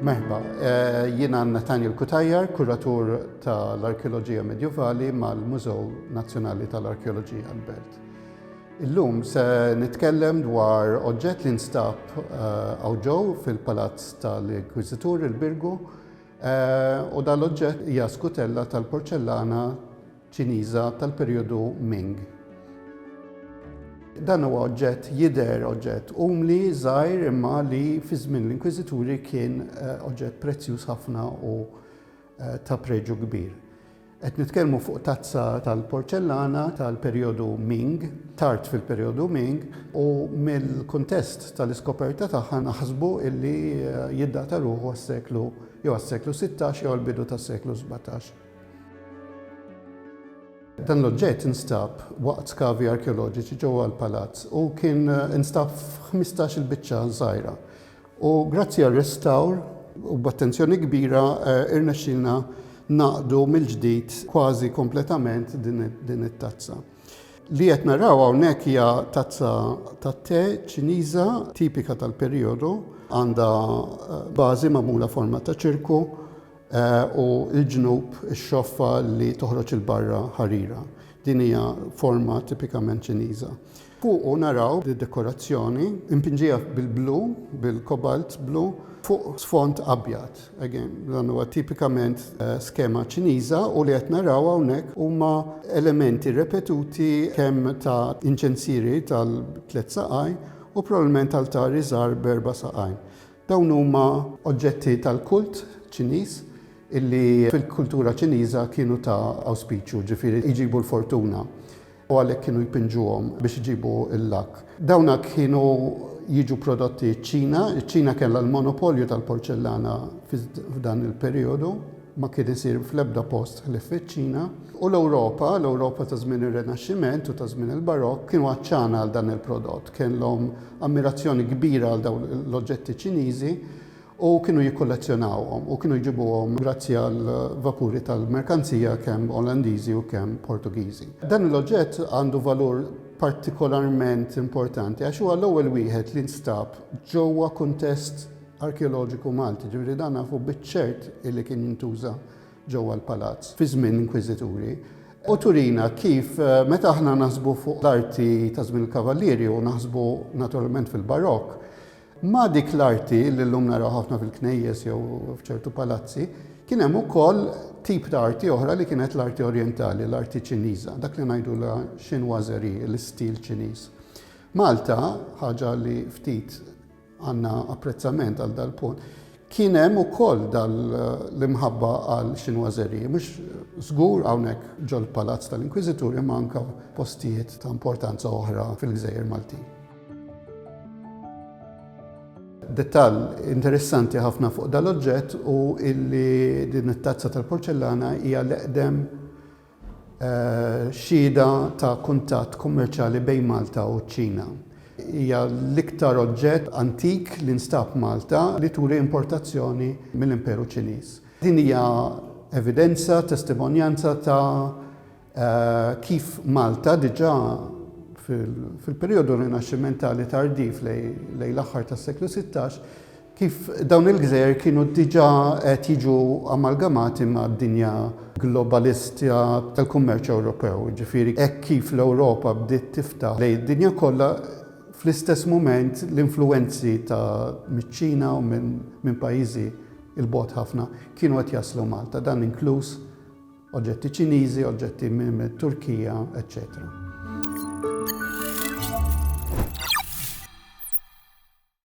Merħba, jiena Nathaniel Kutajjar, kuratur tal-Arkeoloġija Medjevali mal-Mużew Nazzjonali tal-Arkeoloġija l-Belt. Illum se nitkellem dwar oġġett li nstab ġew fil-Palazz tal-Inkwiżitur il-Birgu u dal-oġġett hija skutella tal-porċellana Ċiniża tal-perjodu Ming. Dan huwa oġġett umli żgħir imma li fi żmien l-Inkwiżituri kien oġġett prezzjuż ħafna u ta' preġu kbir. Qed nitkellmu fuq tazza tal-porċellana tal-perjodu Ming, tard fil-perjodu Ming, u mill-kuntest tal-iskoperta tagħha naħsbu illi jiddata ruħu għas-seklu 16 jew għall-bidu tas-seklu 17. Dan l-oġġett instab waqt skavi arkeoloġiċi ġewwa l-palazz u kien instab f'15 biċċa żgħira. U grazzi għar-restawr u b'attenzjoni kbira irnexxielna naqdu mill-ġdid kważi kompletament din it-tazza. Li qed naraw hawnhekk hija tazza tat-te Ċiniża tipika tal-perjodu, għandha bażi magħmula forma ta' ċirku u l-ġnub ix-xoffa li toħroġ il-barra ħarira. Din hija forma tipikament Ċiniża. Fuqu naraw id-dekorazzjoni impinġija bil-blu, bil-kobalt blu, fuq sfond abjad. Dan huwa tipikament skema Ċiniża u li qed naraw hawnhekk huma elementi repetuti kemm ta' inċensieri tal-tliet saqaj u probabbilment altari żgħar b'4 saqajn. Dawn huma oġġetti tal-kult Ċiniż illi fil-kultura Ċiniża kienu ta' awspiċċju, ġifieri jġibu l-fortuna u għalhekk kienu jpinġuhom biex iġibu l-lak. Dawna kienu jiġu prodotti ċ-Ċina, iċ-Ċina kellha l-monopolju tal-porċellana f'dan il-perjodu, ma kien isir fl-ebda post ħlief fiċ-Ċina, u l-Ewropa ta' żmien ir-Renaxximent u ta' żmien il-Barokk kienu għaċċana għal dan il-prodott, kellhom ammirazzjoni kbira għal dawn l-oġġetti Ċiniżi u kienu jikkollezzjonawhom u kienu jġibuhom grazzi għal vapuri tal-merkanzija kemm Olandiżi u kemm Portugiżi. Dan l-oġġett għandu valur partikolarment importanti għax huwa l-ewwel wieħed li nstab ġewwa kuntest arkeoloġiku Malti, ġifieri dan nafu biċ-ċert illi kien jintuża ġewwa l-palazz fi żmien l-Inkwiżituri. U turina kif meta aħna naħsbu fuq l-arti ta' żmien il-Kavallieri u naħsbu naturalment fil-Barokk, ma dik l-arti li llum naraw ħafna fil-knejjes jew f'ċertu palazzi, kien hemm ukoll tip ta' arti oħra li kienet l-arti orjentali, l-arti Ċiniża, dak li ngħidula xinważerie, l-istil Ċiniż. Malta, ħaġa li ftit għandna apprezzament għal dal-punt, kien hemm ukoll l-imħabba għal xinważerie, mhux żgur hawnhekk ġol palazz tal-Inkwiżituri ma anke postijiet ta' importanza oħra fil-Gżejjer Maltin. Dettall interessanti ħafna fuq dal-oġġett u illi din it-tazza tal-porċellana hija l-eqdem xhieda ta' kuntatt kummerċjali bejn Malta u ċ-Ċina. Hija l-iktar oġġett antik li nstab Malta li turi importazzjoni mill-Imperu Ċiniż. Din hija evidenza, testimonjanza ta' kif Malta diġà fil-perjodu rinaxximentali tardif lejn l-aħħar tas-seklu 16, kif dawn il-gżejjer kienu diġà qed jiġu amalgamati mad-dinja globalista tal-kummerċ Ewropew. Ġifieri hekk kif l-Ewropa bdiet tiftaħ lejn id-dinja kollha, fl-istess mument l-influwenzi ta' miċ-Ċina u minn pajjiżi il-bogħod ħafna kienu qed jaslu Malta, dan inkluż oġġetti Ċiniżi, oġġetti minn Turkija, eċċetera.